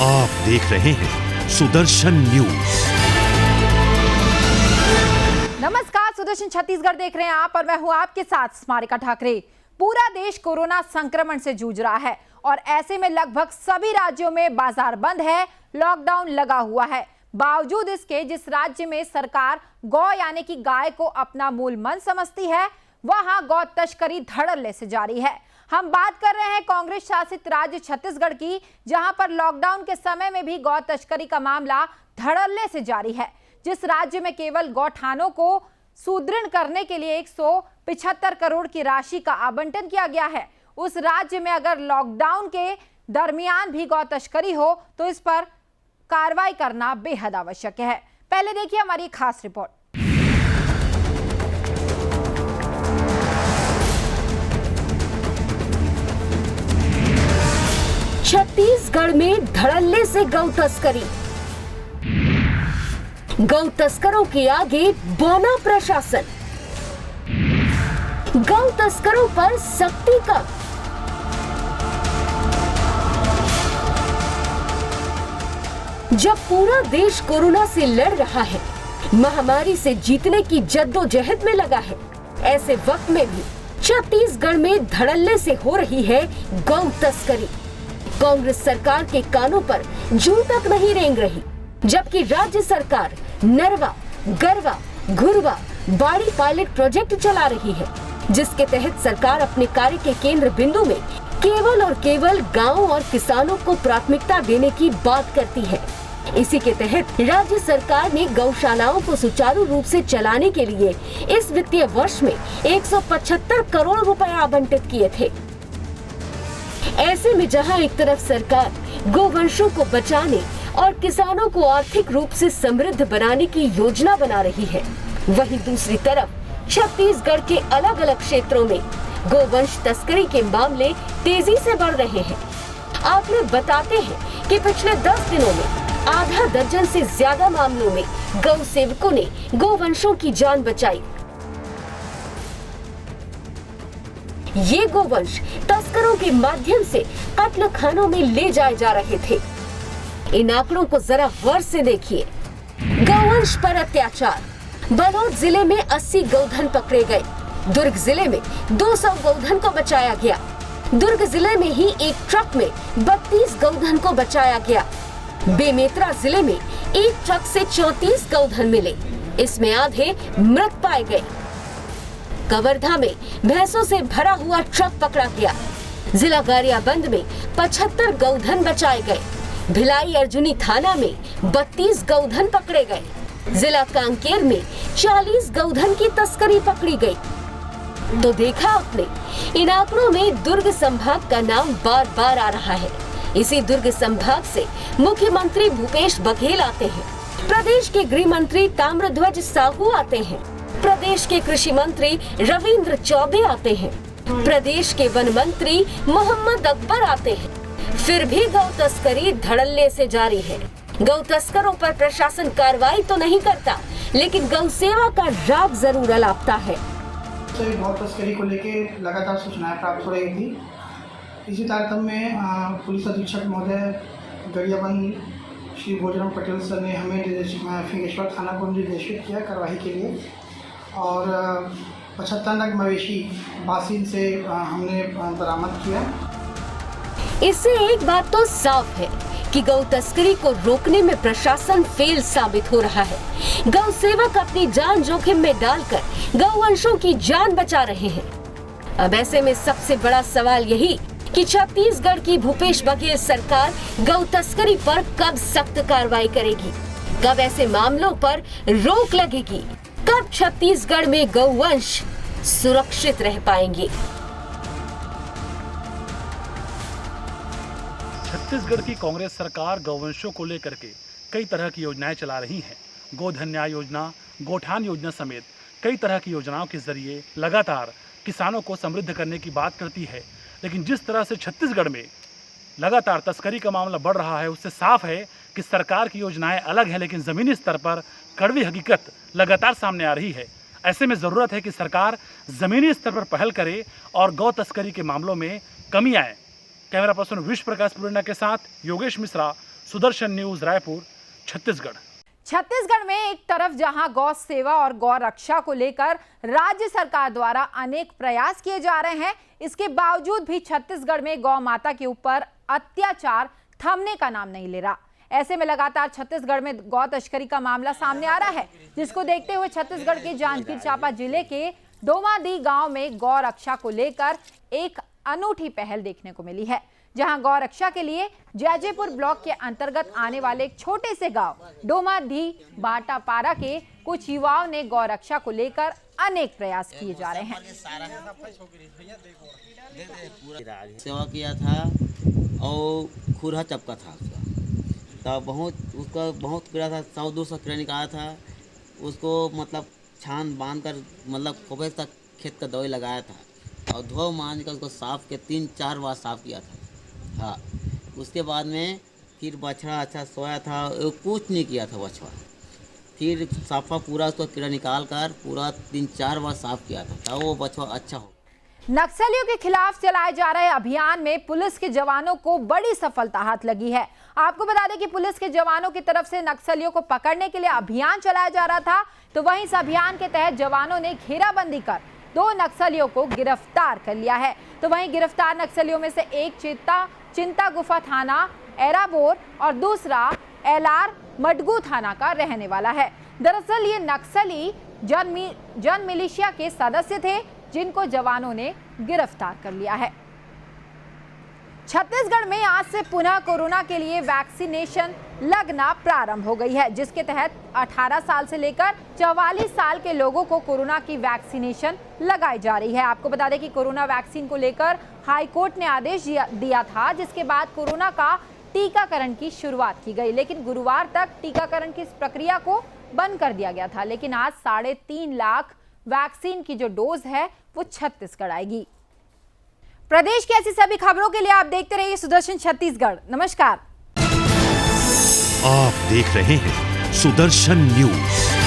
आप देख रहे हैं सुदर्शन न्यूज। नमस्कार, सुदर्शन छत्तीसगढ़ देख रहे हैं आप और मैं हूं आपके साथ स्मारिका ठाकरे। पूरा देश कोरोना संक्रमण से जूझ रहा है और ऐसे में लगभग सभी राज्यों में बाजार बंद है, लॉकडाउन लगा हुआ है। बावजूद इसके जिस राज्य में सरकार गौ यानी कि गाय को अपना मूल मन समझती है, वहां गौ तस्करी धड़ल्ले से जारी है। हम बात कर रहे हैं कांग्रेस शासित राज्य छत्तीसगढ़ की, जहां पर लॉकडाउन के समय में भी गौ तस्करी का मामला धड़ल्ले से जारी है। जिस राज्य में केवल गौठानों को सुदृढ़ करने के लिए 175 करोड़ की राशि का आवंटन किया गया है, उस राज्य में अगर लॉकडाउन के दरमियान भी गौ तस्करी हो तो इस पर कार्रवाई करना बेहद आवश्यक है। पहले देखिए हमारी खास रिपोर्ट। छत्तीसगढ़ में धड़ल्ले से गौ तस्करी। गौ तस्करों के आगे बौना प्रशासन। गौ तस्करों पर सख्ती का। जब पूरा देश कोरोना से लड़ रहा है, महामारी से जीतने की जद्दोजहद में लगा है, ऐसे वक्त में भी छत्तीसगढ़ में धड़ल्ले से हो रही है गौ तस्करी। कांग्रेस सरकार के कानों पर जूं तक नहीं रेंग रही, जबकि राज्य सरकार नरवा, गरवा, घुरवा, बाड़ी पायलट प्रोजेक्ट चला रही है, जिसके तहत सरकार अपने कार्य के केंद्र बिंदु में केवल और केवल गांव और किसानों को प्राथमिकता देने की बात करती है। इसी के तहत राज्य सरकार ने गौशालाओं को सुचारू रूप से चलाने के लिए इस वित्तीय वर्ष में 175 करोड़ रुपए आवंटित किए थे। ऐसे में जहां एक तरफ सरकार गोवंशों को बचाने और किसानों को आर्थिक रूप से समृद्ध बनाने की योजना बना रही है, वहीं दूसरी तरफ छत्तीसगढ़ के अलग अलग क्षेत्रों में गोवंश तस्करी के मामले तेजी से बढ़ रहे हैं। आंकड़े बताते हैं कि पिछले 10 दिनों में आधा दर्जन से ज्यादा मामलों में गौ सेवकों ने गोवंशों की जान बचाई। ये गोवंश तस्करों के माध्यम से कत्ल खानों में ले जाए जा रहे थे। इन आंकड़ों को जरा गौर से देखिए। गौवंश पर अत्याचार। बलौद जिले में 80 गौधन पकड़े गए। दुर्ग जिले में 200 गौधन को बचाया गया। दुर्ग जिले में ही एक ट्रक में 32 गौधन को बचाया गया। बेमेतरा जिले में एक ट्रक से 34 गौधन मिले, इसमें आधे मृत पाए गए। कवर्धा में भैंसों से भरा हुआ ट्रक पकड़ा गया। जिला गरियाबंद में 75 गौधन बचाए गए। भिलाई अर्जुनी थाना में 32 गौधन पकड़े गए। जिला कांकेर में 40 गौधन की तस्करी पकड़ी गई। तो देखा आपने, इन आंकड़ों में दुर्ग संभाग का नाम बार बार आ रहा है। इसी दुर्ग संभाग से मुख्यमंत्री भूपेश बघेल आते हैं, प्रदेश के गृह मंत्री ताम्रध्वज साहू आते हैं, प्रदेश के कृषि मंत्री रविंद्र चौबे आते हैं, प्रदेश के वन मंत्री मोहम्मद अकबर आते हैं। फिर भी गौ तस्करी धड़ल्ले से जारी है। गौ तस्करों पर प्रशासन कार्रवाई तो नहीं करता, लेकिन गौ सेवा का राग जरूर अलापता है। गौ तस्करी को लेकर लगातार सूचनाएं प्राप्त हो रही थी। इसी तारतम्य में पुलिस अधीक्षक महोदय गरियाबंद श्री भोजराम पटेल सर ने हमें फिंगेश्वर थाना को निर्देशित किया कार्रवाई के लिए, और 75 नग मवेशी बासिन से हमने बरामद किया। इससे एक बात तो साफ है कि गौ तस्करी को रोकने में प्रशासन फेल साबित हो रहा है। गौ सेवक अपनी जान जोखिम में डालकर गौवंशों की जान बचा रहे हैं। अब ऐसे में सबसे बड़ा सवाल यही कि छत्तीसगढ़ की भूपेश बघेल सरकार गौ तस्करी पर कब सख्त कार्रवाई करेगी, कब ऐसे मामलों पर रोक लगेगी, कब छत्तीसगढ़ में गौवंश सुरक्षित रह पाएंगे। छत्तीसगढ़ की कांग्रेस सरकार गौवंशों को लेकर के कई तरह की योजनाएं चला रही हैं। गोधन न्याय योजना, गोठान योजना समेत कई तरह की योजनाओं के जरिए लगातार किसानों को समृद्ध करने की बात करती है। लेकिन जिस तरह से छत्तीसगढ़ में लगातार तस्करी का मामला बढ़ रहा है, उससे साफ है कि सरकार की योजनाएं अलग हैं, लेकिन ज़मीनी स्तर पर कड़वी हकीकत लगातार सामने आ रही है। ऐसे में ज़रूरत है कि सरकार ज़मीनी स्तर पर पहल करे और गौ तस्करी के मामलों में कमी आए। कैमरा पर्सन विश्व प्रकाश पुरेना के साथ योगेश मिश्रा, सुदर्शन न्यूज रायपुर, छत्तीसगढ़। छत्तीसगढ़ में एक तरफ जहां गौ सेवा और गौ रक्षा को लेकर राज्य सरकार द्वारा अनेक प्रयास किए जा रहे हैं, इसके बावजूद भी छत्तीसगढ़ में गौ माता के ऊपर अत्याचार थमने का नाम नहीं ले रहा। ऐसे में लगातार छत्तीसगढ़ में गौ तस्करी का मामला सामने आ रहा है, जिसको देखते हुए छत्तीसगढ़ के जांजगीर चांपा जिले के डोमादी गांव में गौ रक्षा को लेकर एक अनूठी पहल देखने को मिली है, जहां गौ रक्षा के लिए जैजेपुर ब्लॉक के अंतर्गत आने वाले एक छोटे से गांव डोमादी बाटापारा के कुछ युवाओं ने गौ रक्षा को लेकर अनेक प्रयास किए जा रहे हैं। सेवा किया था और खुरा चपका था उसका, उसका बहुत कीड़ा था, 100-200 कीड़ा निकाला था। उसको मतलब छान बांध कर मतलब खूब तक खेत का दवाई लगाया था और धो मान कर उसको साफ के 3-4 बार साफ किया था। हाँ, उसके बाद में फिर बछड़ा अच्छा सोया था, कुछ नहीं किया था बछड़ा। फिर साफा पूरा उसको कीड़ा निकाल कर पूरा 3-4 बार साफ किया था वो बछड़ा अच्छा हो। नक्सलियों के खिलाफ चलाए जा रहे अभियान में पुलिस के जवानों को बड़ी सफलता हाथ लगी है। आपको बता दें कि पुलिस के जवानों की तरफ से नक्सलियों को पकड़ने के लिए अभियान चलाया जा रहा था, तो वहीं इस अभियान के तहत जवानों ने घेराबंदी कर 2 नक्सलियों को गिरफ्तार कर लिया है। तो वहीं गिरफ्तार नक्सलियों में से एक चिंता गुफा थाना एराबोर और दूसरा एलार मडगू थाना का रहने वाला है। दरअसल ये नक्सली जन मिलिशिया के सदस्य थे, जिनको जवानों ने गिरफ्तार कर लिया है। छत्तीसगढ़ में आज से पुनः कोरोना के लिए वैक्सीनेशन लगना प्रारंभ हो गई है, जिसके तहत 18 साल से लेकर 44 साल के लोगों को कोरोना की वैक्सीनेशन लगाई जा रही है। आपको बता दें कि कोरोना वैक्सीन को लेकर हाई कोर्ट ने आदेश दिया था, जिसके बाद कोरोना का टीकाकरण की शुरुआत की गई, लेकिन गुरुवार तक टीकाकरण की इस प्रक्रिया को बंद कर दिया गया था। लेकिन आज 3.5 लाख वैक्सीन की जो डोज है वो छत्तीसगढ़ आएगी। प्रदेश की ऐसी सभी खबरों के लिए आप देखते रहिए सुदर्शन छत्तीसगढ़। नमस्कार। आप देख रहे हैं सुदर्शन न्यूज।